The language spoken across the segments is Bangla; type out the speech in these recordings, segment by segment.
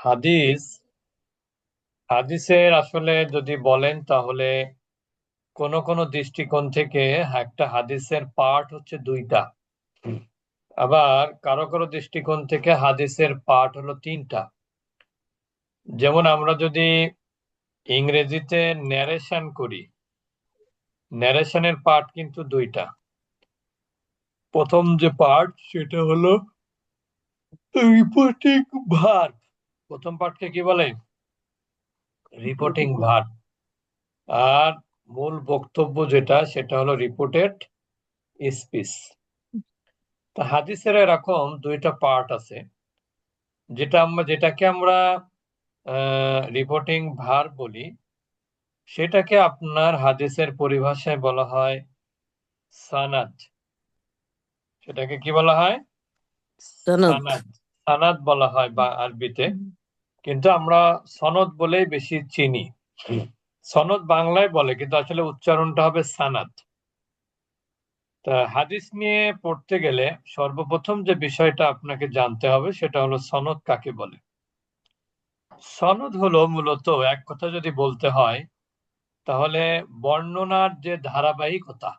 হাদিস হাদিসের আসলে যদি বলেন তাহলে কোন কোন দৃষ্টিকোণ থেকে একটা হাদিসের পার্ট হচ্ছে দুইটা। আবার কারো কারো দৃষ্টিকোণ থেকে হাদিসের পার্ট হলো তিনটা। যেমন আমরা যদি ইংরেজিতে ন্যারেশন করি, ন্যারেশনের পার্ট কিন্তু দুইটা। প্রথম যে পার্ট সেটা হলো রিপোর্টিং ভার্ব। প্রথম পার্টকে কি বলে? Reporting verb. আর মূল বক্তব্য যেটা সেটা হলো রিপোর্টেড স্পিচ। তা হাদিসের এরকম দুইটা পার্ট আছে। যেটাকে আমরা রিপোর্টিং ভার্ব বলি, সেটাকে আপনার হাদিসের পরিভাষায় বলা হয় সানাদ। সেটাকে কি বলা হয়? সনদ। সানাদ। সানাদ বলা হয় বা আরবিতে, কিন্তু আমরা সনদ বলেই বেশি চিনি। সনদ বাংলায় বলে, কিন্তু আসলে উচ্চারণটা হবে সানাদ। তা হাদিস নিয়ে পড়তে গেলে সর্বপ্রথম যে বিষয়টা আপনাকে জানতে হবে সেটা হলো সনদ কাকে বলে। সনদ হলো মূলত, এক কথা যদি বলতে হয় তাহলে, বর্ণনার যে ধারাবাহিকতা।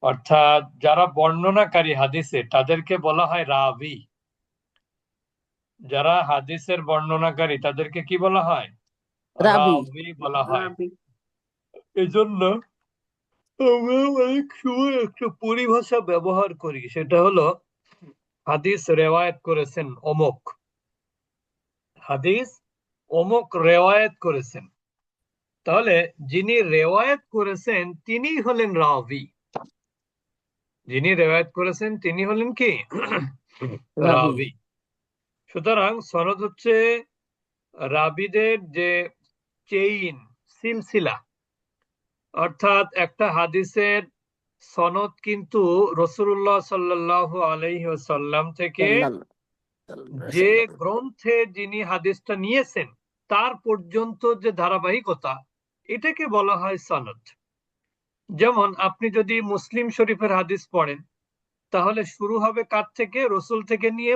অর্থাৎ যারা বর্ণনাকারী হাদিসে তাদেরকে বলা হয় রাবি। যারা হাদিসের বর্ণনাকারী তাদেরকে কি বলা হয়? রাবি। রাবি বলা হয়। রাবি। এই জন্য আমরা অনেক সময় একটা পরিভাষা ব্যবহার করি, সেটা হলো হাদিস রেওয়ায়েত করেছেন অমুক। হাদিস অমুক রেওয়ায়েত করেছেন। তাহলে যিনি রেওয়ায়েত করেছেন তিনি হলেন রাবি। যিনি রেওয়ায়েত করেছেন তিনি হলেন কি? রাবি। রাবি। সুতরাং সনদ হচ্ছে রাবিদের যে চেইন, সিলসিলা। অর্থাৎ একটা হাদিসের সনদ কিন্তু রাসূলুল্লাহ সাল্লাল্লাহু আলাইহি ওয়াসাল্লাম থেকে সাল্লাল্লাহু যে আলাইহি গ্রন্থে যিনি হাদিসটা নিয়েছেন তার পর্যন্ত যে ধারাবাহিকতা, এটাকে বলা হয় সনদ। যেমন আপনি যদি মুসলিম শরীফের হাদিস পড়েন, তাহলে শুরু হবে কার থেকে? রসুল থেকে নিয়ে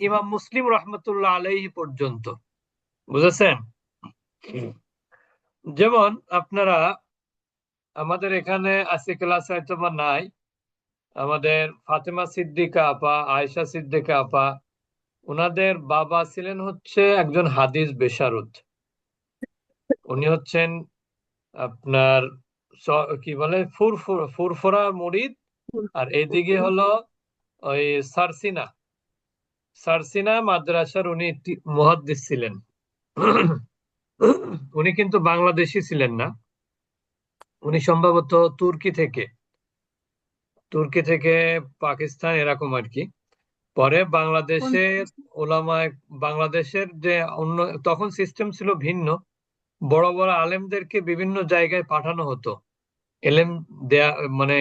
ইমাম মুসলিম রহমতুল্লাহ আলাইহি পর্যন্ত। বুঝেছেন? যেমন আপনারা, আমাদের এখানে আজকে ক্লাসে হয়তো বা নাই, আমাদের ফাতেমা সিদ্দিকা আপা, আয়েশা সিদ্দিকা আপা, ওনাদের বাবা ছিলেন হচ্ছে একজন হাদিস বেশারদ। উনি হচ্ছেন আপনার কি বলে, ফুরফুরা মুরিদ। আর এইদিকে হলো ওই সারসিনা, সারসিনা মাদ্রাসার উনি মুহাদ্দিস ছিলেন। উনি কিন্তু বাংলাদেশি ছিলেন না, উনি সম্ভবত তুর্কি থেকে পাকিস্তান এরকম আর কি। পরে বাংলাদেশের ওলামায়ে, বাংলাদেশের যে অন্য, তখন সিস্টেম ছিল ভিন্ন। বড় বড় আলেমদেরকে বিভিন্ন জায়গায় পাঠানো হতো এলেম দেয়া, মানে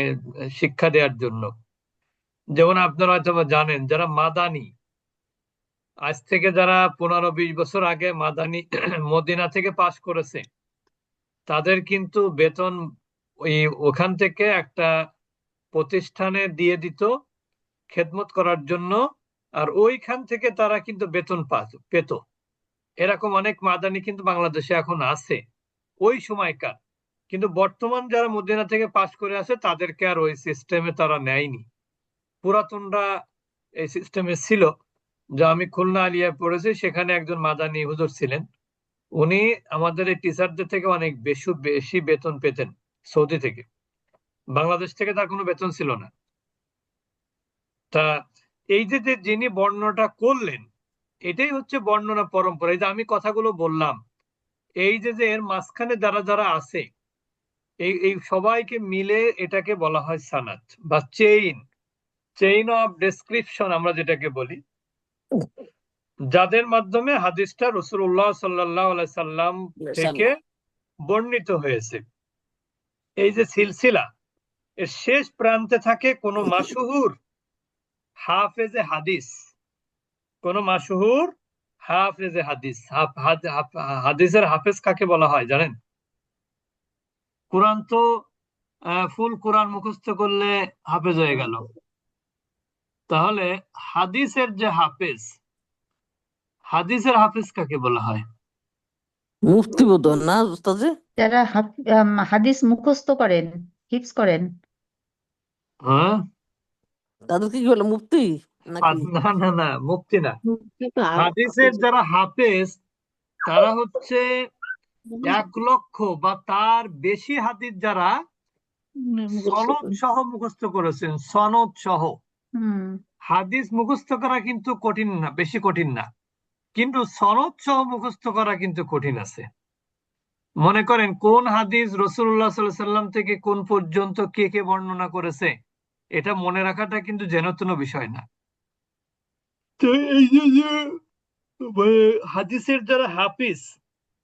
শিক্ষা দেওয়ার জন্য। যেমন আপনারা হয়তো বা জানেন, যারা মাদানি, আজ থেকে যারা 15-20 বছর আগে মাদানি মদিনা থেকে পাশ করেছে, তাদের কিন্তু বেতন ওই ওখান থেকে একটা প্রতিষ্ঠানে দিয়ে দিত খেদমত করার জন্য। আর ওইখান থেকে তারা কিন্তু বেতন পেত। এরকম অনেক মাদানি কিন্তু বাংলাদেশে এখন আছে ওই সময়কার। কিন্তু বর্তমান যারা মদিনা থেকে পাশ করে আসে তাদেরকে আর ওই সিস্টেমে তারা নেয়নি। পুরাতনরা এই সিস্টেমে ছিল। যা আমি খুলনা আলিয়ায় পড়েছি, সেখানে একজন মাদানি হুজুর ছিলেন। উনি আমাদের এই টিচারদের থেকে অনেক বেশি বেশি বেতন পেতেন সৌদি থেকে। বাংলাদেশ থেকে তার কোনো বেতন ছিল না। তা এই যে যিনি বর্ণনাটা করলেন, এটাই হচ্ছে বর্ণনা পরম্পরা। এই যে আমি কথাগুলো বললাম, এই যে এর মাঝখানে যারা যারা আছে, এই এই সবাইকে মিলে এটাকে বলা হয় সানাদ বা চেইন, চেইন অফ ডেসক্রিপশন আমরা যেটাকে বলি, যাদের মাধ্যমে হাদিসটা রাসূলুল্লাহ সাল্লাল্লাহু আলাইহি সাল্লাম থেকে সাল্লাম। বর্ণিত হয়েছে। এই যে সিলসিলা, এর শেষ প্রান্তে থাকে কোন মাশহুর হাফেজে হাদিস। কোন মাশহুর হাফেজে হাদিস। হাদিসের হাফেজ কাকে বলা হয় জানেন? কোরআন তো ফুল কোরআন মুখস্থ করলে হাফেজ হয়ে গেল। তাহলে হাদিসের যে হাফেজ, হাদিসের হাফেজ কাকে বলা হয়? মুফতি বোধহয় না ওস্তাদ? যারা হাদিস মুখস্থ করেন, হিফজ করেন। হ্যাঁ, তাদেরকে কি বলে, মুফতি নাকি? না না না, মুফতি না। কিন্তু হাদিসের যারা হাফেজ তারা হচ্ছে 1 লক্ষ বা তার বেশি হাদিস যারা সনদ সহ মুখস্থ করেছেন, সনদ সহ। হুম। হাদিস মুখস্থ করা কিন্তু কঠিন না, বেশি কঠিন না, কিন্তু সনদ সহ মুখস্থ করা কিন্তু কঠিন আছে। মনে করেন কোন হাদিস রাসূলুল্লাহ সাল্লাল্লাহু আলাইহি সাল্লাম থেকে কোন পর্যন্ত কে কে বর্ণনা করেছে, এটা মনে রাখাটা কিন্তু যেনতেন বিষয় না। তো এই যে মানে হাদিসের যারা হাফিজ,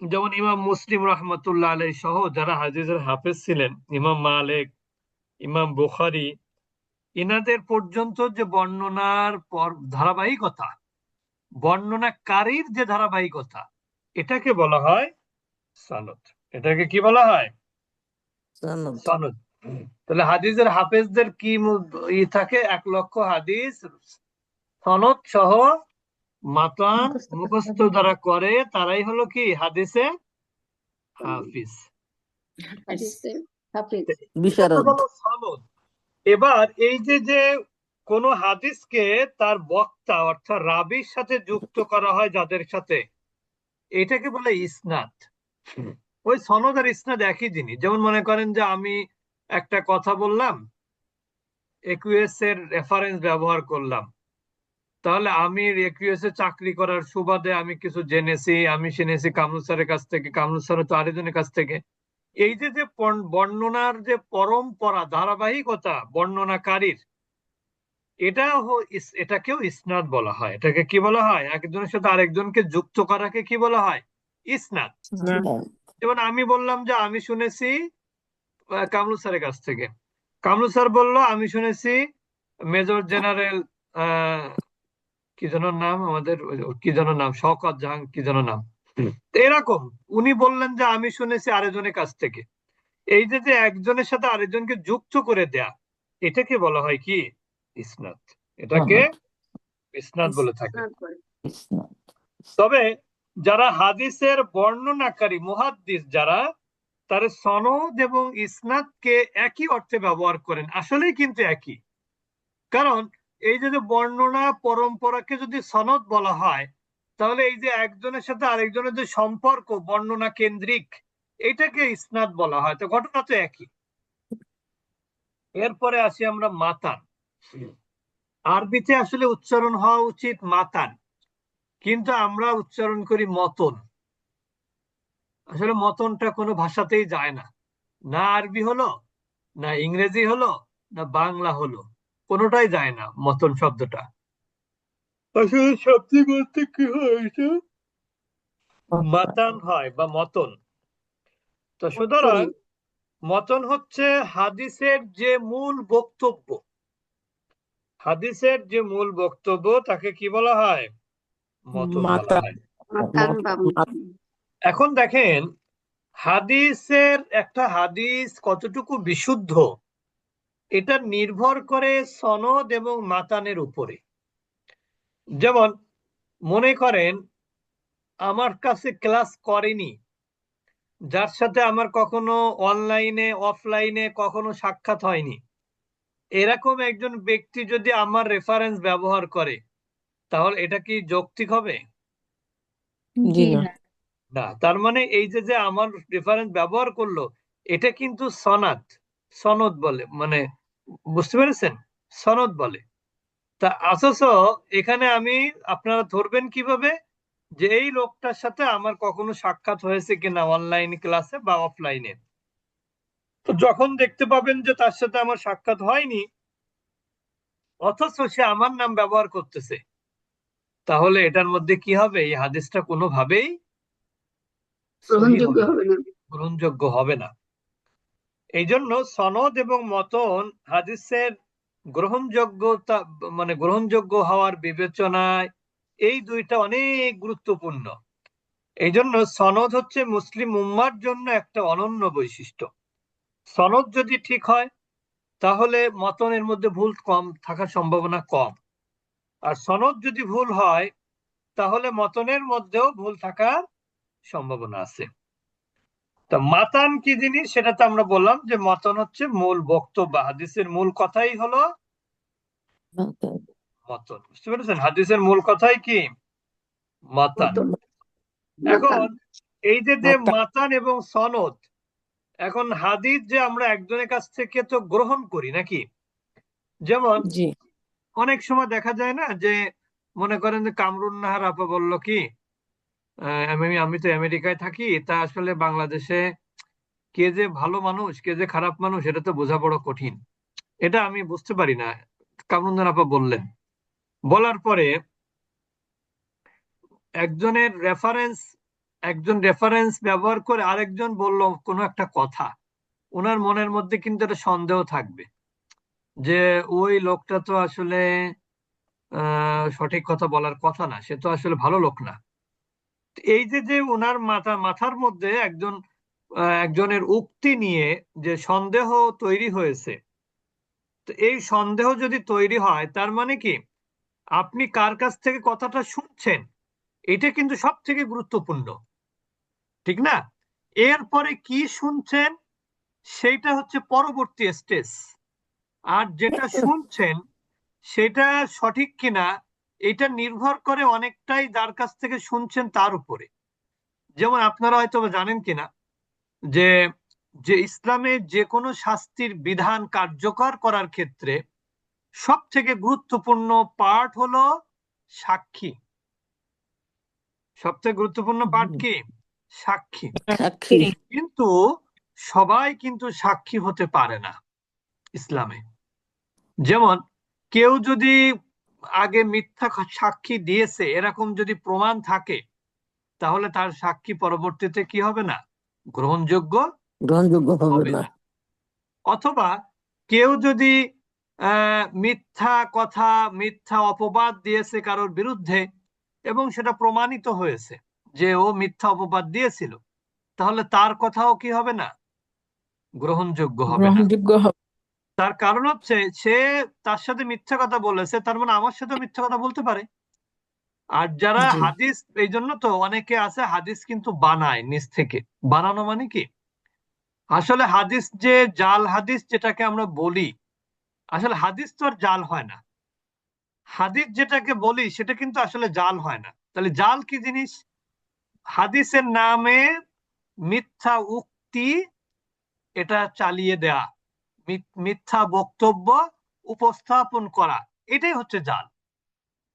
যেমন ইমাম মুসলিম রহমতুল্লাহ আলাইহি সহ যারা হাদিসের হাফিজ ছিলেন, ইমাম মালিক, ইমাম বুখারী, ইনাদের পর্যন্ত যে বর্ণনার পর ধারাবাহিকতা, বর্ণনাকারীর যে ধারাবাহিকতা, এটাকে বলা হয় সনদ। এটাকে কি বলা হয়? সনদ। সনদ। তাহলে হাদিসের হাফেজদের কি থাকে? 1 লক্ষ হাদিস সনদ সহ মাতান মুখস্থ যারা করে তারাই হলো কি হাদিসে হাফিজ। এটা বিশারদ। হলো সনদ। এবার এই যে কোন হাদিসকে তার বক্তা অর্থাৎ রাবীর সাথে যুক্ত করা হয় যাদের সাথে, এটাকে বলে ইসনাদ। ওই সনদ আর ইসনাদ একই জিনিস। যেমন মনে করেন যে আমি একটা কথা বললাম, একুএস এর রেফারেন্স ব্যবহার করলাম, তাহলে আমি একুএস এ চাকরি করার সুবাদে আমি কিছু জেনেছি, আমি শুনেছি কামরুল স্যারের কাছ থেকে, কামরুল স্যার তো আরেকজনের কাছ থেকে। এই যে বর্ণনার যে পরম্পরা, ধারাবাহিকতা বর্ণনাকারীর, এটাকেও ইসনাদ বলা হয়। এটাকে কি বলা হয়? একজনের সাথে আরেকজনকে যুক্ত করাকে কি বলা হয়? ইসনাদ। যেমন আমি বললাম যে আমি শুনেছি কামরুল স্যারের কাছ থেকে, কামরুল স্যার বলল আমি শুনেছি মেজর জেনারেল কি যেন নাম আমাদের, কি যেন নাম, শওকত জাহান কি যেন নাম। তো এরকম উনি বললেন যে আমি শুনেছি আরেকজনের কাছ থেকে। এই যে একজনের সাথে আরেকজনকে যুক্ত করে দেয়া, এটাকে বলা হয় কি? ইসনাদ। এটাকে ইসনাদ বলে থাকে। তবে যারা হাদিসের বর্ণনাকারী মুহাদ্দিস যারা, তারা সনদ এবং ইসনাদকে একই অর্থে ব্যবহার করেন, আসলেই কিন্তু একই। কারণ এই যে বর্ণনা পরম্পরাকে যদি সনদ বলা হয়, তাহলে এই যে একজনের সাথে আরেকজনের যে সম্পর্ক বর্ণনা কেন্দ্রিক, এটাকে ইসনাদ বলা হয়। তো ঘটনা তো একই। এরপরে আসি আমরা মাতান। আরবিতে আসলে উচ্চারণ হওয়া উচিত মাতান, কিন্তু আমরা উচ্চারণ করি মতন। আসলে মতনটা কোনো ভাষাতেই যায় না, না আরবি হলো, না ইংরেজি হলো, না বাংলা হলো, কোনোটাই যায় না মতন শব্দটা। আসলে শব্দ বলতে কি হয়? এটা মাতান হয় বা মতন। তো সুতরাং মতন হচ্ছে হাদিসের যে মূল বক্তব্য, হাদিসের যে মূল বক্তব্য তাকে কি বলা হয়? মতন বলা হয়। এখন দেখেন, হাদিসের একটা হাদিস কতটুকু বিশুদ্ধ, এটা নির্ভর করে সনদ এবং মাতানের উপরে। যেমন মনে করেন আমার কাছে ক্লাস করেনি, যার সাথে আমার কখনো অনলাইনে অফলাইনে কখনো সাক্ষাৎ হয়নি, এরকম একজন ব্যক্তি যদি আমার রেফারেন্স ব্যবহার করে, তাহলে এটা কি যৌক্তিক হবে? জি না। না। তার মানে এই যে আমার রেফারেন্স ব্যবহার করলো, এটা কিন্তু সনদ, সনদ বলে, মানে বুঝতে পেরেছেন? সনদ বলে। তা অথচ এখানে আমি, আপনারা ধরবেন কিভাবে যে এই লোকটার সাথে আমার কখনো সাক্ষাৎ হয়েছে কিনা অনলাইন ক্লাসে বা অফলাইনে? তো যখন দেখতে পাবেন যে তার সাথে আমার সাক্ষাৎ হয়নি, অথচ সে আমার নাম ব্যবহার করতেছে, তাহলে এটার মধ্যে কি হবে? এই হাদিসটা কোনোভাবেই সহিহ হবে না, গ্রহণযোগ্য হবে না। এই জন্য সনদ এবং মতন হাদিসের গ্রহণযোগ্যতা, মানে গ্রহণযোগ্য হওয়ার বিবেচনায় এই দুইটা অনেক গুরুত্বপূর্ণ। এই জন্য সনদ হচ্ছে মুসলিম উম্মার জন্য একটা অনন্য বৈশিষ্ট্য। সনদ যদি ঠিক হয়, তাহলে মতনের মধ্যে ভুল কম থাকার সম্ভাবনা কম। আর সনদ যদি ভুল হয়, তাহলে মতনের মধ্যেও ভুল থাকার সম্ভাবনা আছে। তা মাতান কি জিনিস সেটা তো আমরা বললাম যে মতন হচ্ছে মূল বক্তব্য, হাদিসের মূল কথাই হলো মতন। বুঝতে পেরেছেন? হাদিসের মূল কথাই কি? মাতান। এখন এই যে মাতান এবং সনদ, এখন হাদিস যে আমরা একজনের কাছ থেকে তো গ্রহণ করি নাকি? যেমন জি অনেক সময় দেখা যায় না যে মনে করেন যে কামরুন নাহার আপা বলল কি, আমি তো আমেরিকায় থাকি, তা আসলে বাংলাদেশে কে যে ভালো মানুষ কে যে খারাপ মানুষ এটা তো বোঝা বড় কঠিন, এটা আমি বুঝতে পারি না। কামরুন নাহার আপা বললেন, বলার পরে একজনের রেফারেন্স একজন রেফারেন্স ব্যবহার করে আরেকজন বলল কোনো একটা কথা, ওনার মনের মধ্যে কিন্তু একটা সন্দেহ থাকবে যে ওই লোকটা তো আসলে সঠিক কথা বলার কথা না, সে তো আসলে ভালো লোক না। এই যে ওনার মাথার মধ্যে একজনের উক্তি নিয়ে যে সন্দেহ তৈরি হয়েছে, তো এই সন্দেহ যদি তৈরি হয় তার মানে কি আপনি কার কাছ থেকে কথাটা শুনছেন এটা কিন্তু সব থেকে গুরুত্বপূর্ণ, ঠিক না? এরপরে কি শুনছেন সেইটা হচ্ছে পরবর্তী স্টেজ। আর যেটা শুনছেন সেটা সঠিক কিনা এটা নির্ভর করে অনেকটাই যার কাছ থেকে শুনছেন তার উপরে। যেমন আপনারা হয়তো জানেন কিনা যে যে ইসলামে যে কোনো শাস্তির বিধান কার্যকর করার ক্ষেত্রে সব থেকে গুরুত্বপূর্ণ পার্ট হলো সাক্ষী। সবথেকে গুরুত্বপূর্ণ পার্ট কি? সাক্ষী। সাক্ষী কিন্তু সবাই কিন্তু সাক্ষী হতে পারে না ইসলামে। যেমন কেউ যদি আগে মিথ্যা সাক্ষী দিয়েছে এরকম যদি প্রমাণ থাকে তাহলে তার সাক্ষী পরবর্তীতে কি হবে না? গ্রহণযোগ্য গ্রহণযোগ্য হবে হবে না। না। অথবা কেউ যদি মিথ্যা কথা মিথ্যা অপবাদ দিয়েছে কারোর বিরুদ্ধে এবং সেটা প্রমাণিত হয়েছে যে ও মিথ্যা অপবাদ দিয়েছিল, তাহলে তার কথাও কি হবে না? গ্রহণযোগ্য হবে না। গ্রহণযোগ্য হবে। তার কারণ হচ্ছে সে তার সাথে মিথ্যা কথা বলেছে, তার মানে আমার সাথে মিথ্যা কথা বলতে পারে। আর যারা জি হাদিস, এই জন্য তো অনেকে আছে হাদিস কিন্তু বানায় নিজ থেকে। বানানো মানে কি, আসলে হাদিস যে জাল হাদিস যেটাকে আমরা বলি, আসলে হাদিস তো আর জাল হয় না। হাদিস যেটাকে বলি সেটা কিন্তু আসলে জাল হয় না। তাহলে জাল কি জিনিস? হাদিসের নামে মিথ্যা উক্তি এটা চালিয়ে দেয়া, মিথ্যা বক্তব্য উপস্থাপন করা, এটাই হচ্ছে জাল।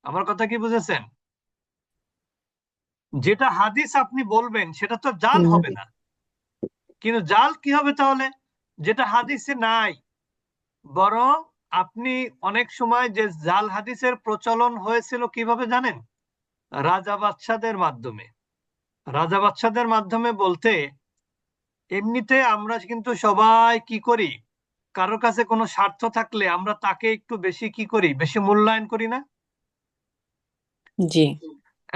আমার কথা কি বুঝেছেন? যেটা হাদিস আপনি বলবেন সেটা তো জাল হুম, হবে না। কিন্তু জাল কি হবে তাহলে? যেটা হাদিসে নাই। বরং আপনি অনেক সময় যে জাল হাদিসের প্রচলন হয়েছিল কিভাবে জানেন? রাজা বাদশাদের মাধ্যমে। রাজা বাদশাদের মাধ্যমে বলতে এমনিতে আমরা কিন্তু সবাই কি করি, কারোর কাছে কোনো স্বার্থ থাকলে আমরা তাকে একটু বেশি কি করি, বেশি মূল্যায়ন করি না? জি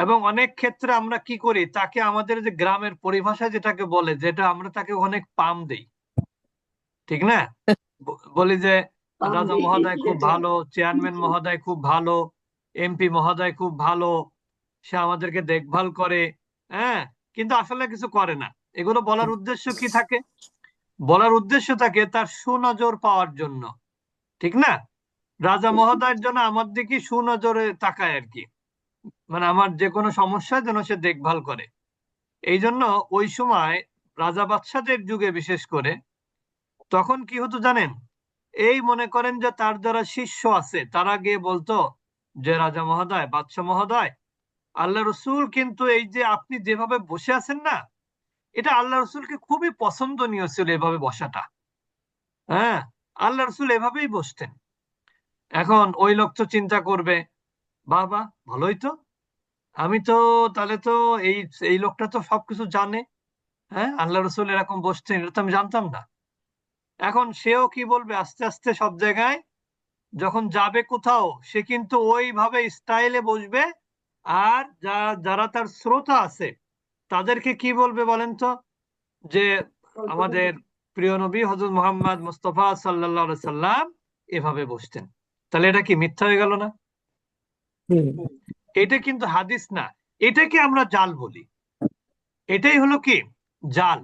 এবং অনেক ক্ষেত্রে আমরা কি করি, তাকে আমাদের যে গ্রামের পরিভাষায় যেটাকে বলে, যেটা আমরা তাকে অনেক পাম দেই, ঠিক না? বলি যে রাজা মহোদয় খুব ভালো, চেয়ারম্যান মহোদয় খুব ভালো, এমপি মহোদয় খুব ভালো, সে আমাদেরকে দেখভাল করে। হ্যাঁ, কিন্তু আসলে কিছু করে না। এগুলো বলার উদ্দেশ্য কি থাকে? বলার উদ্দেশ্য থাকে তার সুনজর পাওয়ার জন্য, ঠিক না? রাজা মহোদয়ের জন্য আমার দিকে সুনজরে তাকায় আর কি, মানে আমার যে কোনো সমস্যা যেন সে দেখভাল করে। এই জন্য ওই সময় রাজা বাদশাদের যুগে বিশেষ করে তখন কি হতো জানেন? এই মনে করেন যে তার যারা শিষ্য আছে তারা গিয়ে বলতো যে রাজা মহোদয়, বাদশাহ মহোদয়, আল্লাহ রসুল কিন্তু এই যে আপনি যেভাবে বসে আছেন না, এটা আল্লাহ রসুলকে খুবই পছন্দনীয় ছিল এভাবে বসাটা। হ্যাঁ, আল্লাহ রসুল এভাবেই বসতেন। এখন ওই লোক তো চিন্তা করবে, বাবা ভালোই তো, আমি তো তাহলে তো এই এই লোকটা তো সবকিছু জানে। হ্যাঁ, আল্লাহ রসুল এরকম বসতেন এটা তো আমি জানতাম না। এখন সেও কি বলবে, আস্তে আস্তে সব জায়গায় যখন যাবে কোথাও সে কিন্তু ওইভাবে স্টাইলে বসবে। আর যারা তার শ্রোতা আছে তাদেরকে কি বলবে বলেন তো, যে আমাদের প্রিয় নবী হযরত মুহাম্মদ মুস্তাফা সাল্লাল্লাহু আলাইহি সাল্লাম এভাবে বসতেন। তাহলে এটা কি মিথ্যা হয়ে গেল না? হুম, এটা কিন্তু হাদিস না, এটাকে আমরা জাল বলি। এটাই হলো কি জাল।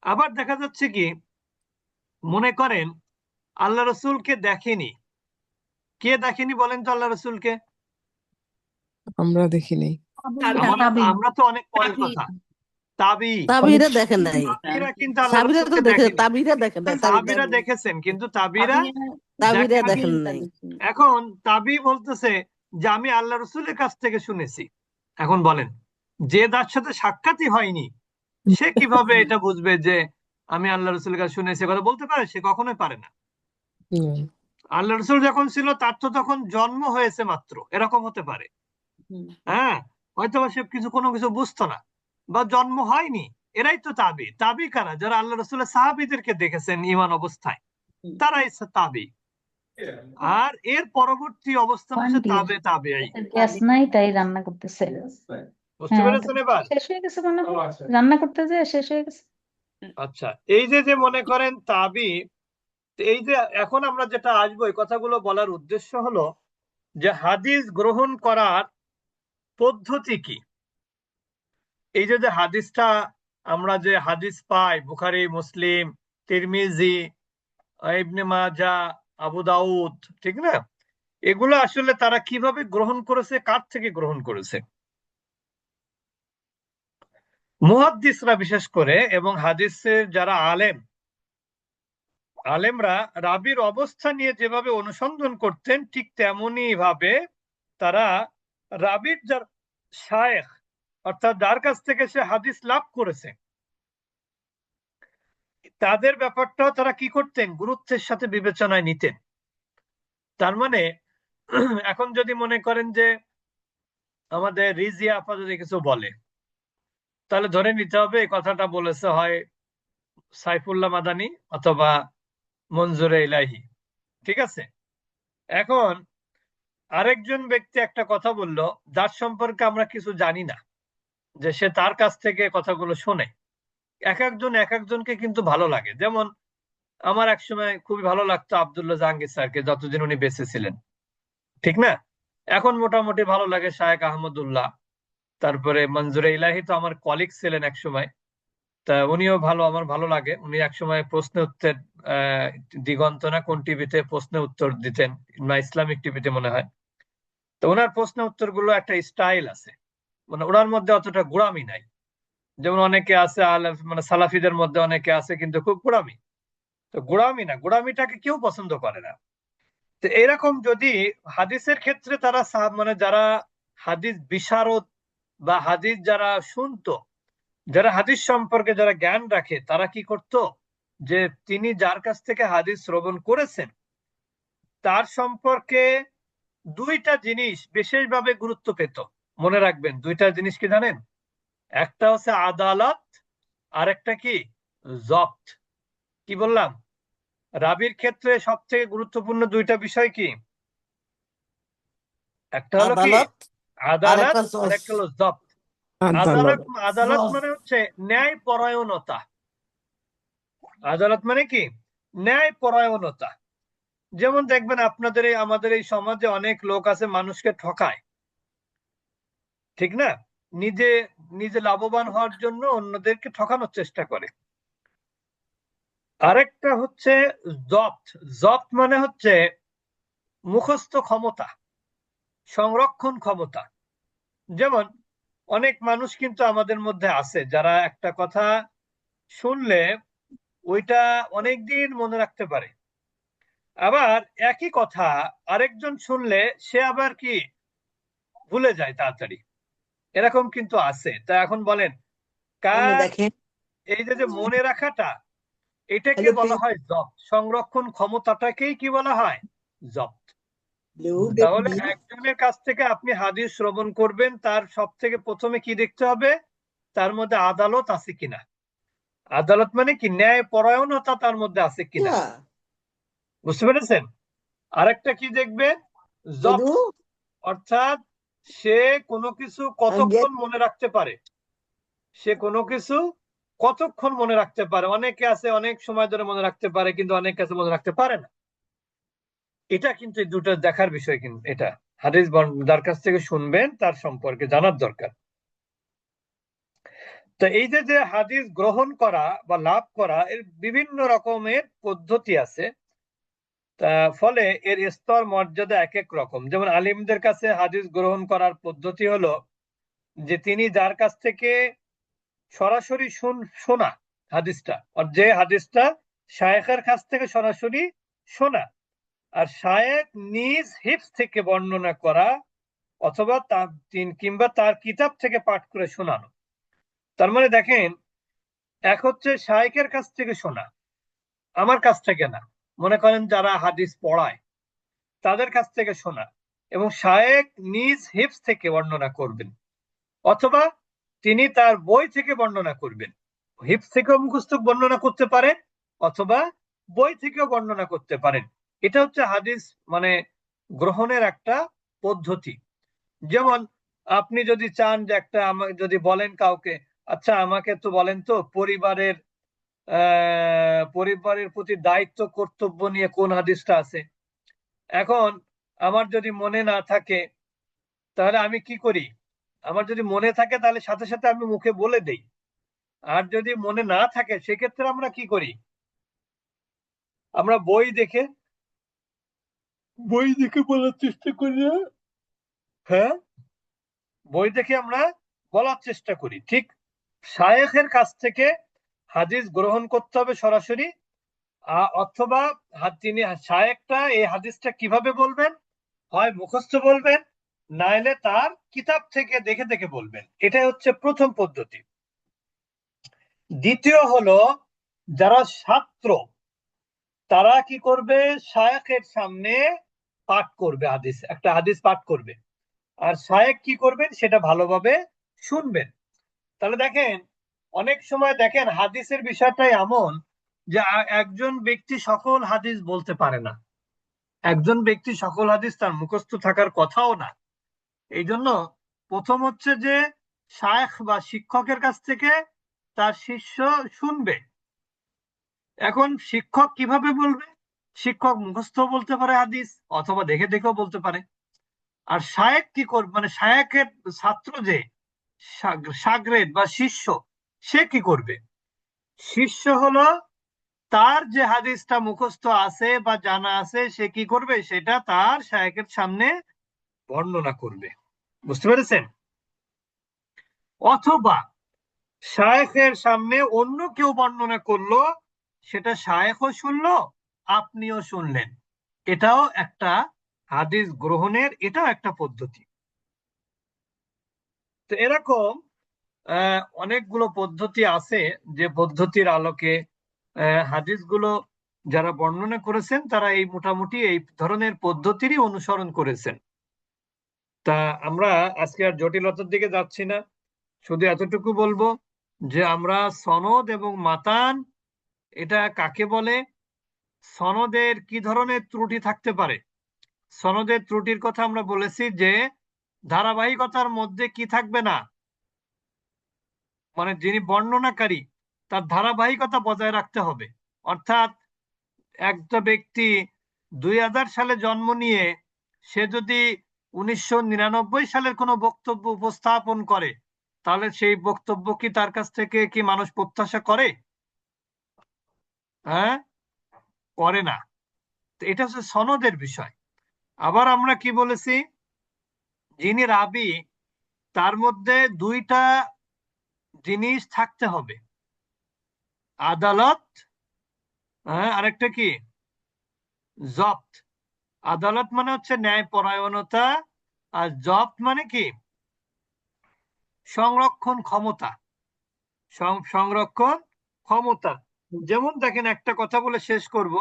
আবার দেখা যাচ্ছে কি, মনে করেন আল্লাহ রসুলকে দেখেনি, কে দেখেনি বলেন তো আল্লাহ রসুলকে? আমরা দেখি নাই। আমরা তো অনেক পরের কথা। তাবি তাবিরা দেখে নাই, তাবিরা কিন্তু আল্লাহ সাবিরা তো রসুলকে দেখে, দেখেনি। তাবিরা দেখে নাই, তাবিরা দেখেছেন, কিন্তু তাবিরা তাবিরা দেখেনি। দেখেন নাই। এখন তাবি বলতেছে যে আমি আল্লাহ রসুলের কাছ থেকে শুনেছি। এখন বলেন, যে তার সাথে সাক্ষাৎই হয়নি সে কিভাবে এটা বুঝবে যে আমি আল্লাহ রসুলের কাছে শুনেছি? কথা বলতে পারে? সে কখনোই পারে না। আল্লাহ রসুল যখন ছিল তার তো তখন জন্ম হয়েছে মাত্র, এরকম হতে পারে। হ্যাঁ, হয়তো বা সে কোনো কিছু বুঝতো না বা জন্ম হয়নি। এরাই তো তাবি। তাবি কারা? যারা আল্লাহ রসুলের সাহাবীদেরকে দেখেছেন ইমান অবস্থায়, তারাই তাবি। আর এর পরবর্তী অবস্থান হচ্ছে তাবে তাবেঈ। গ্যাস নাই তাই রান্না করতেছে। বুঝতে পেরেছেন এবার? শেষ হয়ে গেছে মনে হয়, রান্না করতে যেয়ে শেষ হয়ে গেছে। আচ্ছা, এই যে যে মনে করেন তাবি, এই যে এখন আমরা যেটা আসবো, এই কথাগুলো বলার উদ্দেশ্য হলো যে হাদিস গ্রহণ করার পদ্ধতি কি। এই যে যে হাদিসটা, আমরা যে হাদিস পাই বুখারী, মুসলিম, তিরমিজি, ইবনে মাজাহ, আবু দাউদ, ঠিক না? এগুলো আসলে তারা কিভাবে গ্রহণ করেছে, কার থেকে গ্রহণ করেছে? মুহাদ্দিসরা বিশেষ করে, এবং হাদিসের যারা আলেমরা রাবির অবস্থা নিয়ে যেভাবে অনুসন্ধান করতেন, ঠিক তেমনি ভাবে তারা রাবির যার শায়েখ, অর্থাৎ যার কাছ থেকে সে হাদিস লাভ করেছে, তাদের ব্যাপারটাও তারা কি করতেন, গুরুত্বের সাথে বিবেচনায় নিতেন। তার মানে এখন যদি মনে করেন যে আমাদের রিজিয়া আপা যদি কিছু বলে, তাহলে ধরে নিতে হবে এই কথাটা বলেছে হয় সাইফুল্লাহ মাদানী অথবা মনজুরে ইলাহি, ঠিক আছে? এখন আরেকজন ব্যক্তি একটা কথা বললো যার সম্পর্কে আমরা কিছু জানি না, যে সে তার কাছ থেকে কথাগুলো শোনে। এক একজন এক একজনকে কিন্তু ভালো লাগে। যেমন আমার একসময় খুবই ভালো লাগতো আব্দুল্লাহ জাহাঙ্গীর স্যারকে, যতদিন উনি বেঁচে ছিলেন, ঠিক না? এখন মোটামুটি ভালো লাগে শায়েখ আহমদুল্লাহ। তারপরে মনজুরে ইলাহি তো আমার কলিগ ছিলেন এক সময়, তা উনিও ভালো, আমার ভালো লাগে। উনি একসময় প্রশ্ন উত্তর দিগন্ত না কোন টিভিতে প্রশ্ন উত্তর দিতেন, না ইসলামিক টিভিতে মনে হয়। তো ওনার প্রশ্ন উত্তর গুলো একটা স্টাইল আছে, মানে ওনার মধ্যে অতটা গোড়ামি নাই। যেমন অনেকে আছে মানে সালাফিদের মধ্যে অনেকে আছে কিন্তু খুব গোড়ামি। তো গোড়ামি না, গোড়ামিটাকে কেউ পছন্দ করে না। তো এরকম যদি হাদিসের ক্ষেত্রে তারা মানে যারা হাদিস বিশারদ বা হাদিস যারা শুনতো, যারা হাদিস সম্পর্কে যারা জ্ঞান রাখে, তারা কি করত, যে তিনি যার কাছ থেকে হাদিস শ্রবণ করেছেন তার সম্পর্কে দুইটা জিনিস বিশেষভাবে গুরুত্ব পেত। মনে রাখবেন, দুইটা জিনিস কি জানেন? একটা হচ্ছে আদালত, আর একটা কি জব্ত। কি বললাম? রাবির ক্ষেত্রে সব থেকে গুরুত্বপূর্ণ দুইটা বিষয় কি? একটা হলো কি আদালত, আর আদালত, একটা আর একটা হলো জব্ত। আদালত। আদালত আদালত মানে হচ্ছে ন্যায় পরায়ণতা। আদালত মানে কি? ন্যায় পরায়ণতা। যেমন দেখবেন আপনাদের আমাদের এই সমাজে অনেক লোক আছে মানুষকে ঠকায়, ঠিক না? নিজে নিজে লাভবান হওয়ার জন্য অন্যদেরকে ঠকানোর চেষ্টা করে। আরেকটা হচ্ছে জব্ত। জব্ত মানে হচ্ছে মুখস্থ ক্ষমতা, সংরক্ষণ ক্ষমতা। যেমন অনেক মানুষ কিন্তু আমাদের মধ্যে আছে যারা একটা কথা শুনলে ওইটা অনেকদিন মনে রাখতে পারে। আবার একই কথা আরেকজন শুনলে সে আবার কি ভুলে যায় তাড়াতাড়ি, এরকম কিন্তু আছে। তা এখন বলেন, কার দেখেন এই যে যে মনে রাখাটা, এটাকে বলা হয় জব্দ। সংরক্ষণ ক্ষমতাটাকেই কি বলা হয়? জব্দ। তাহলে একজনের কাছ থেকে আপনি হাদিস শ্রবণ করবেন, তার সব থেকে প্রথমে কি দেখতে হবে? তার মধ্যে আদালত আছে কিনা। আদালত মানে কি? ন্যায় পরায়ণতা তার মধ্যে আছে কিনা। বুঝতে পেরেছেন? আরেকটা কি দেখবেন? জব্দ, অর্থাৎ সে কোনো কিছু কতক্ষণ মনে রাখতে পারে। সে কোনো কিছু কতক্ষণ মনে রাখতে পারে। অনেকে আছে অনেক সময় ধরে মনে রাখতে পারে, কিন্তু অনেকে আছে মনে রাখতে পারে না। এটা কিন্তু এই দুটো দেখার বিষয়, কিন্তু এটা যার কাছ থেকে শুনবেন তার সম্পর্কে জানার দরকার। তো এই যে যে হাদিস গ্রহণ করা বা লাভ করা এর বিভিন্ন রকমের পদ্ধতি আছে। তা ফলে এর স্তর মর্যাদা এক এক রকম। যেমন আলিমদের কাছে হাদিস গ্রহণ করার পদ্ধতি হলো যে তিনি যার কাছ থেকে সরাসরি শোনা হাদিসটা, আর যে হাদিসটা শায়েখের কাছ থেকে সরাসরি শোনা, আর শায়েখ নিজ হিফজ থেকে বর্ণনা করা অথবা কিংবা তার কিতাব থেকে পাঠ করে শোনানো। তার মানে দেখেন, এক হচ্ছে শায়েখের কাছ থেকে শোনা, আমার কাছ থেকে না, মনে করেন যারা হাদিস পড়ায় তাদের কাছ থেকে শোনা, এবং শায়েখ নিজ হিফজ থেকে বর্ণনা করবেন, অথবা তিনি তার বই থেকে বর্ণনা করবেন। হিফজ থেকেও মুখস্থ বর্ণনা করতে পারেন, অথবা বই থেকেও বর্ণনা করতে পারেন। এটা হচ্ছে হাদিস মানে গ্রহণের একটা পদ্ধতি। যেমন আপনি যদি চান যে একটা আমাকে যদি বলেন কাউকে, আচ্ছা আমাকে তো বলেন তো পরিবারের প্রতি দায়িত্ব কর্তব্য নিয়ে কোন হাদিসটা আছে। এখন আমার যদি মনে না থাকে তাহলে আমি কি করি? আমার যদি মনে থাকে তাহলে সাথে সাথে আমি মুখে বলে দেই। আর যদি মনে না থাকে সেক্ষেত্রে আমরা কি করি? আমরা বই দেখে বলার চেষ্টা করি না? হ্যাঁ, বই দেখে আমরা বলার চেষ্টা করি। ঠিক শায়েখের কাছ থেকে হাদিস গ্রহণ করতে হবে সরাসরি, অথবা তিনি শায়েখটা এই হাদিসটা কিভাবে বলবেন, হয় মুখস্থ বলবেন, নাইলে তার কিতাব থেকে দেখে দেখে বলবেন। এটাই হচ্ছে প্রথম পদ্ধতি। দ্বিতীয় হলো যারা ছাত্র তারা কি করবে, শায়েখের সামনে পাঠ করবে, একটা হাদিস পাঠ করবে, আর শায়েখ কি করবেন সেটা ভালোভাবে শুনবেন। তাহলে দেখেন, অনেক সময় দেখেন হাদিসের বিষয়টাই এমন যে একজন ব্যক্তি সকল হাদিস বলতে পারে না, একজন ব্যক্তি সকল হাদিস তার মুখস্থ থাকার কথাও না। এই জন্য প্রথম হচ্ছে যে শায়েখ বা শিক্ষকের কাছ থেকে তার শিষ্য শুনবে। এখন শিক্ষক কিভাবে বলবে? শিক্ষক মুখস্থ বলতে পারে হাদিস, অথবা দেখে দেখেও বলতে পারে। আর শায়েখ কি করবে, মানে শায়েখের ছাত্র যে শাগরেদ বা শিষ্য, সে কি করবে? শিষ্য হলো তার যে হাদিসটা মুখস্থ আছে বা জানা আছে, সে কি করবে, সেটা তার শায়েখের সামনে বর্ণনা করবে। বুঝতে পেরেছেন? অথবা শায়েখের সামনে অন্য কেউ বর্ণনা করলো, সেটা শায়েখও শুনলো, আপনিও শুনলেন। এটাও একটা হাদিস গ্রহণের, এটাও একটা পদ্ধতি। তো এরকম অনেকগুলো পদ্ধতি আছে, যে পদ্ধতির আলোকে হাদিসগুলো যারা বর্ণনা করেছেন তারা এই মোটামুটি এই ধরনের পদ্ধতিরই অনুসরণ করেছেন। তা আমরা আজকে আর জটিলতার দিকে যাচ্ছি না, শুধু এতটুকু বলবো যে আমরা সনদ এবং মাতান এটা কাকে বলে, সনদের কি ধরনের ত্রুটি থাকতে পারে। সনদের ত্রুটির কথা আমরা বলেছি যে ধারাবাহিকতার মধ্যে কি থাকবে না, মানে যিনি বর্ণনাকারী তার ধারাবাহিকতা বজায় রাখতে হবে। অর্থাৎ একটা ব্যক্তি 2000 সালে জন্ম নিয়ে সে যদি 1999 সালের কোনো বক্তব্য উপস্থাপন করে, তাহলে সেই বক্তব্য কি তার কাছ থেকে কি মানুষ প্রত্যাশা করে? হ্যাঁ, করে না। তো এটা হচ্ছে সনদের বিষয়। আবার আমরা কি বলেছি, যিনি রাবি তার মধ্যে দুইটা জিনিস থাকতে হবে, আদালত, আরেকটা কি, জব্ত। আদালত মানে হচ্ছে ন্যায় পরায়ণতা, আর জব্ত মানে কি, সংরক্ষণ ক্ষমতা। সংরক্ষণ ক্ষমতা। যেমন দেখেন, একটা কথা বলে শেষ করব,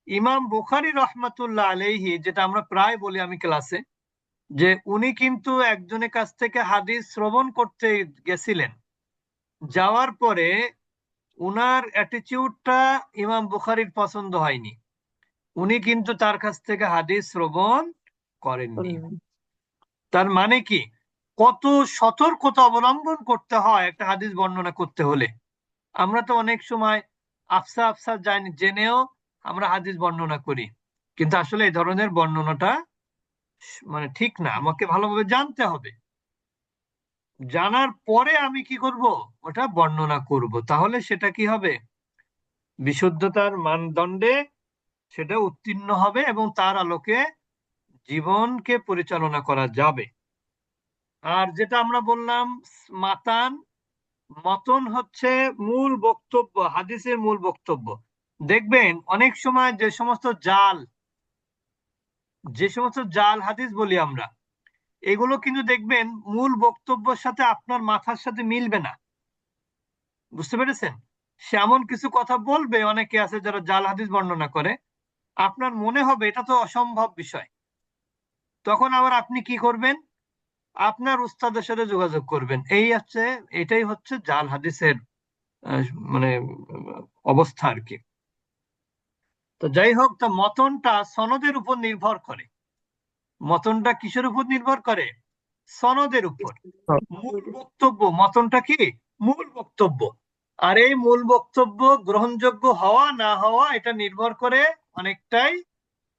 ইমাম বুখারী রহমাতুল্লাহ আলাইহি, যেটা আমরা প্রায় বলি আমি ক্লাসে, যে উনি কিন্তু একজনের কাছ থেকে হাদিস শ্রবণ করতে গেছিলেন, যাওয়ার পরে উনার অ্যাটিটিউডটা ইমাম বুখারীর পছন্দ হয়নি, উনি কিন্তু তার কাছ থেকে হাদিস শ্রবণ করেননি। তার মানে কি, কত সতর্কতা অবলম্বন করতে হয় একটা হাদিস বর্ণনা করতে হলে। আমরা তো অনেক সময় আফসা আফসা জেনেও আমরা হাদিস বর্ণনা করি, কিন্তু আসলে এই ধরনের বর্ণনাটা মানে ঠিক না, আমাকে ভালোভাবে জানতে হবে। জানার পরে আমি কি করব, ওটা বর্ণনা করব, তাহলে সেটা কি হবে, বিশুদ্ধতার মানদণ্ডে সেটা উত্তীর্ণ হবে এবং তার আলোকে জীবনকে পরিচালনা করা যাবে। আর যেটা আমরা বললাম মাতান, মতন হচ্ছে মূল বক্তব্য, হাদিসের মূল বক্তব্য। দেখবেন অনেক সময় যে সমস্ত জাল হাদিস বলি আমরা, এগুলো কিন্তু দেখবেন মূল বক্তব্যের সাথে আপনার মাথার সাথে মিলবে না। বুঝতে পেরেছেন? সে এমন কিছু কথা বলবে, অনেকে আছে যারা জাল হাদিস বর্ণনা করে, আপনার মনে হবে এটা তো অসম্ভব বিষয়। তখন আবার আপনি কি করবেন, আপনার উস্তাদের সাথে যোগাযোগ করবেন। এটাই হচ্ছে জাল হাদিসের আহ, মানে অবস্থা আর কি। তো যাই হোক, তা মতনটা সনদের উপর নির্ভর করে। মতনটা কিসের উপর নির্ভর করে? সনদের উপর। মূল বক্তব্য, মতনটা কি? মূল বক্তব্য। আর এই মূল বক্তব্য গ্রহণযোগ্য হওয়া না হওয়া এটা নির্ভর করে অনেকটাই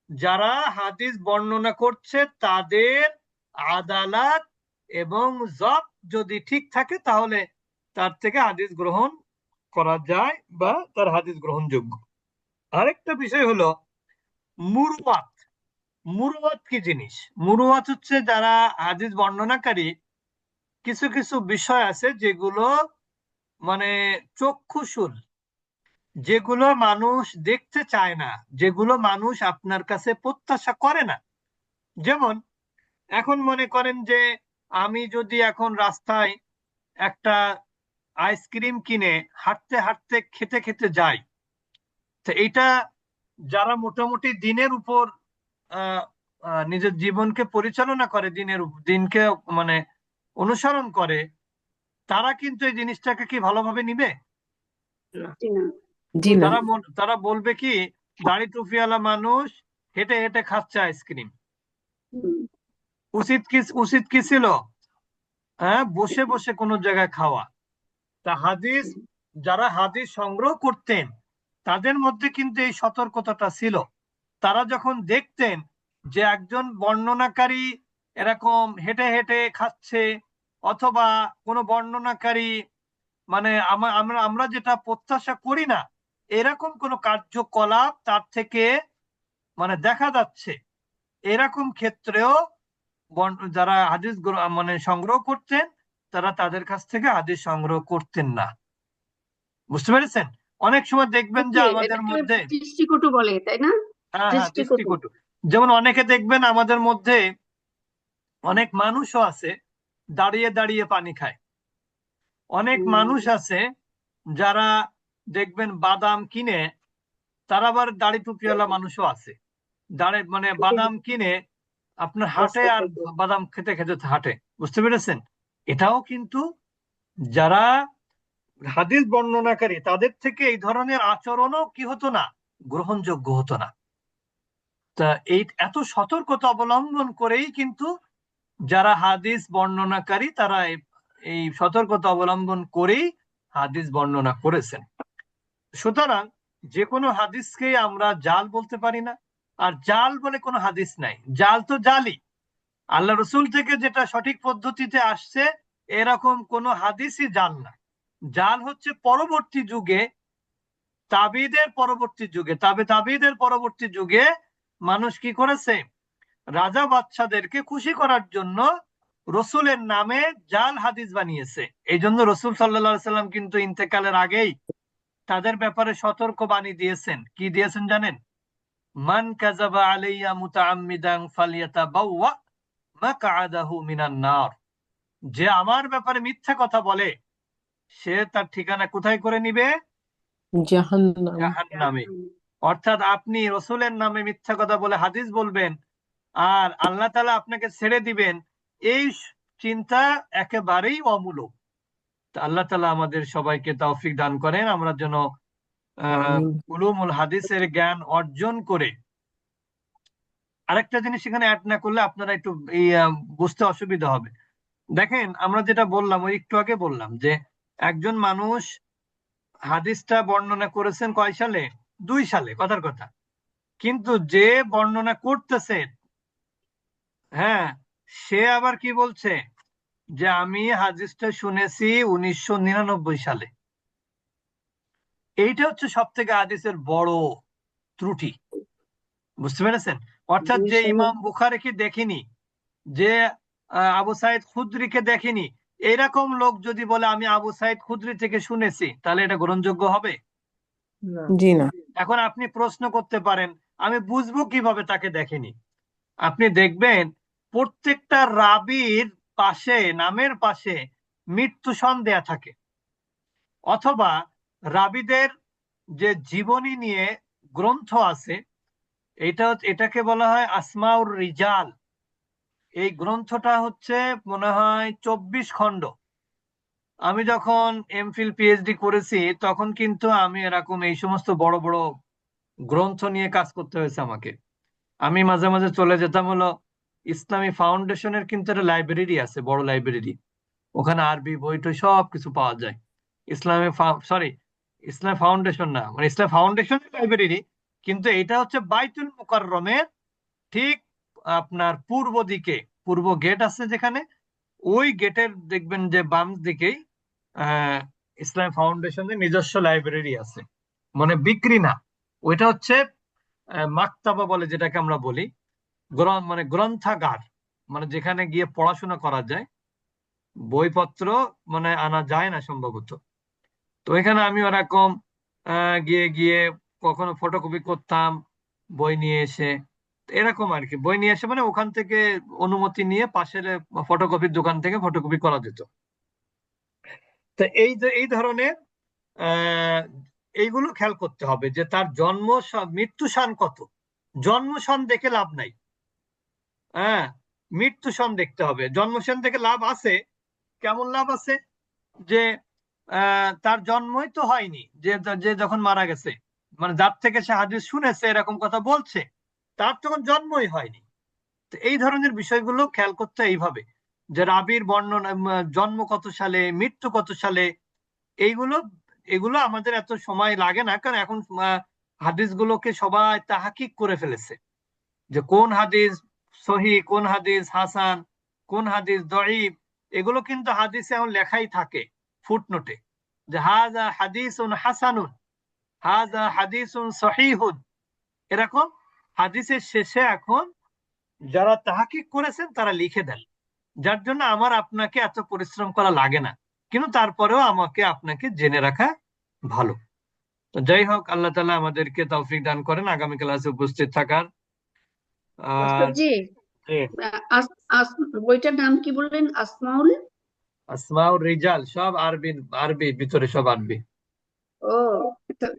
যারা হাদিস বর্ণনা করছে তাদের আদালাত এবং জব যদি ঠিক থাকে, তাহলে তার থেকে হাদিস গ্রহণ করা যায় বা তার হাদিস গ্রহণযোগ্য। আরেকটা বিষয় হলো মুরওয়াত। মুরওয়াত কি জিনিস? মুরওয়াত হচ্ছে যারা হাদিস বর্ণনাকারী, কিছু কিছু বিষয় আছে যেগুলো মানে চক্ষুশূল, যেগুলো মানুষ দেখতে চায় না, যেগুলো মানুষ আপনার কাছে প্রত্যাশা করে না। যেমন এখন মনে করেন যে আমি যদি এখন রাস্তায় একটা আইসক্রিম কিনে হাঁটতে হাঁটতে খেতে খেতে যাই, তো এটা যারা মোটামুটি দিনের উপর আহ, নিজের জীবনকে পরিচালনা করে, দিনকে মানে অনুসরণ করে, তারা কিন্তু এই জিনিসটাকে কি ভালোভাবে নিবে? জি না। তারা বলবে কি, দাড়ি টুপিওয়ালা মানুষ হেঁটে হেঁটে খাচ্ছে আইসক্রিম, উচিত কি ছিল? হ্যাঁ, বসে বসে কোনো জায়গায় খাওয়া। তা যারা হাদিস সংগ্রহ করতেন তাদের মধ্যে কিন্তু এই সতর্কতাটা ছিল। তারা যখন দেখতেন যে একজন বর্ণনাকারী এরকম হেঁটে হেঁটে খাচ্ছে, অথবা কোনো বর্ণনাকারী মানে আমরা আমরা যেটা প্রত্যাশা করি না এরকম কোনো কার্যকলাপ তার থেকে মানে দেখা যাচ্ছে, এরকম ক্ষেত্রেও যারা মানে সংগ্রহ করতেন, তারা তাদের কাছ থেকে হাদিস সংগ্রহ করতেন না। বুঝতে পেরেছেন? অনেক সময় দেখবেন যে ওকে, আমাদের এটাকে মধ্যে, দৃষ্টিকটু বলে, তাই না? হ্যাঁ হ্যাঁ, দৃষ্টিকটু। দৃষ্টিকটু। যেমন অনেকে দেখবেন আমাদের মধ্যে অনেক মানুষও আছে দাঁড়িয়ে দাঁড়িয়ে পানি খায়। অনেক মানুষ আছে যারা দেখবেন বাদাম কিনে, তারা আবার দাড়ি টুপিওয়ালা মানুষও আছে, মানে বাদাম কিনে আপনার হাটে আর বাদাম খেতে খেতে হাটে। বুঝতে পেরেছেন? এটাও কিন্তু যারা হাদিস বর্ণনাকারী তাদের থেকে এই ধরনের আচরণও কি হতো না, গ্রহণযোগ্য হতো না। তা এই এত সতর্কতা অবলম্বন করেই কিন্তু যারা হাদিস বর্ণনাকারী তারা এই সতর্কতা অবলম্বন করেই হাদিস বর্ণনা করেছেন। সুতরাং যে কোনো হাদিসকে আমরা জাল বলতে পারি না। আর জাল বলে কোনো হাদিস নাই, জাল তো জালই। আল্লাহ রসুল থেকে যেটা সঠিক পদ্ধতিতে আসছে এরকম কোনো হাদিসই জাল না। জাল হচ্ছে পরবর্তী যুগে, তাবিদের পরবর্তী যুগে মানুষ কি করেছে, রাজা বাদশাদেরকে খুশি করার জন্য রসুলের নামে জাল হাদিস বানিয়েছে। এই জন্য রসুল সাল্লাল্লাহু আলাইহি সাল্লাম কিন্তু ইন্তেকালের আগেই তাদের ব্যাপারে সতর্ক বাণী দিয়েছেন। কি দিয়েছেন জানেন? মান কাযাবা আলাইয়া মুতাআম্মিদান ফালইয়াতাবাওয়া মাকআদাহু মিনান নার। যে আমার ব্যাপারে মিথ্যা কথা বলে সে তার ঠিকানা কোথায় করে নিবে? জাহান্নাম। জাহান্নামে। অর্থাৎ আপনি রসুলের নামে মিথ্যা কথা বলে হাদিস বলবেন আর আল্লাহ তাআলা আপনাকে ছেড়ে দিবেন, এই চিন্তা একেবারেই অমূলক। তা আল্লাহ তাআলা আমাদের সবাইকে তৌফিক দান করেন, আমরা যেন আমিন। উলুমুল হাদিসের জ্ঞান অর্জন করে। আরেকটা জিনিস এখানে অ্যাড না করলে আপনারা একটু এই বুঝতে অসুবিধা হবে। দেখেন আমরা যেটা বললাম, ওই একটু আগে বললাম যে একজন মানুষ হাদিসটা বর্ণনা করেছেন কয় সালে? 2 সালে, কথার কথা। কিন্তু যে বর্ণনা করতেছে হ্যাঁ, সে আবার কি বলছে যে আমি হাদিসটা শুনেছি 1999 সালে। এইটা হচ্ছে সব থেকে হাদিসের বড় ত্রুটি, বুঝতে পেরেছেন? অর্থাৎ যে 2 সালে ইমাম বুখারীকে দেখিনি, যে আবু সাইদ খুদরিকে দেখিনি, এরকম লোক যদি বলে আমি আবু সাইদ খুদরি থেকে শুনেছি, তাহলে এটা গ্রহণযোগ্য হবে? না। জি না। এখন আপনি প্রশ্ন করতে পারেন আমি বুঝবো কিভাবে তাকে দেখেনি? আপনি দেখবেন প্রত্যেকটা রাবীর পাশে, নামের পাশে মৃত্যু সন দেয়া থাকে, অথবা রাবীদের যে জীবনী নিয়ে গ্রন্থ আছে, এটাকে বলা হয় আসমাউর রিজাল। এই গ্রন্থটা হচ্ছে মনে হয় 24 খণ্ড। আমি যখন এমফিল পিএইচডি করেছি তখন কিন্তু আমি এরকম এই সমস্ত বড় বড় গ্রন্থ নিয়ে কাজ করতে হয়েছে আমাকে। আমি মাঝে মাঝে চলে যেতাম হলো ইসলামী ফাউন্ডেশনের, কিন্তু একটা লাইব্রেরি আছে, বড় লাইব্রেরি। ওখানে আরবি বই টই সব কিছু পাওয়া যায়। ইসলামী সরি, ইসলাম ফাউন্ডেশন না, মানে ইসলাম ফাউন্ডেশন লাইব্রেরি, কিন্তু এটা হচ্ছে বাইতুল মুকাররমের ঠিক আপনার পূর্ব দিকে, পূর্ব গেট আছে যেখানে, ওই গেটের দেখবেন যে বাম দিকেই ইসলাম ফাউন্ডেশনের নিজস্ব লাইব্রেরি আছে। মানে বিক্রি না, ওইটা হচ্ছে মাকতাবা বলে যেটাকে আমরা বলি, মানে গ্রন্থাগার, মানে যেখানে গিয়ে পড়াশোনা করা যায়, বইপত্র মানে আনা যায় না সম্ভবত। তো এখানে আমি ওরকম গিয়ে গিয়ে কখনো ফটোকপি করতাম বই নিয়ে এসে। তো এরকম আর কি, বই নিয়ে এসে মানে ওখান থেকে অনুমতি নিয়ে পাশের ফটোকপির দোকান থেকে ফটোকপি করা যেত। তো এই যে এই ধরনের আহ এইগুলো খেয়াল করতে হবে যে তার মৃত্যু সান কত। জন্ম সন দেখে লাভ নাই, হ্যাঁ, মৃত্যু সন দেখতে হবে। জন্ম সন থেকে লাভ আছে, কেমন লাভ আছে? যে তার জন্মই তো হয়নি, যে যে যখন মারা গেছে, মানে যার থেকে সে হাদিস শুনেছে এরকম কথা বলছে, তার তখন জন্মই হয়নি। তো এই ধরনের বিষয়গুলো খেয়াল করতে এইভাবে, যে রাবির বর্ণনা, জন্ম কত সালে, মৃত্যু কত সালে, এইগুলো এগুলো আমাদের এত সময় লাগে না, কারণ এখন হাদিসগুলোকে সবাই তাহাকিক করে ফেলেছে, যে কোন হাদিস সহি, কোন হাদিস হাসান, কোন হাদিস দঈফ। এগুলো কিন্তু হাদিসে এখন লেখাই থাকে ফুটনোটে, যে হাযা হাদিসুন হাসানুন, হাযা হাদিসুন সহিহুন। এরকম হাদিসের শেষে এখন যারা তাহাকিক করেছেন তারা লিখে দেন, যার জন্য আমার আপনাকে এত পরিশ্রম করা লাগে না, কিন্তু তারপরেও আমাকে আপনাকে জেনে রাখা ভালো। তো যাই হোক, আল্লাহ তাআলা আমাদেরকে তৌফিক দান করেন আগামী ক্লাসে উপস্থিত থাকার। আর ওস্তাদজি, এ, আস আস বইটার নাম কি বললেন? আসমাউল? আসমাউর রিজাল, সব আরবি, আরবি ভিতরে সব আরবি। ও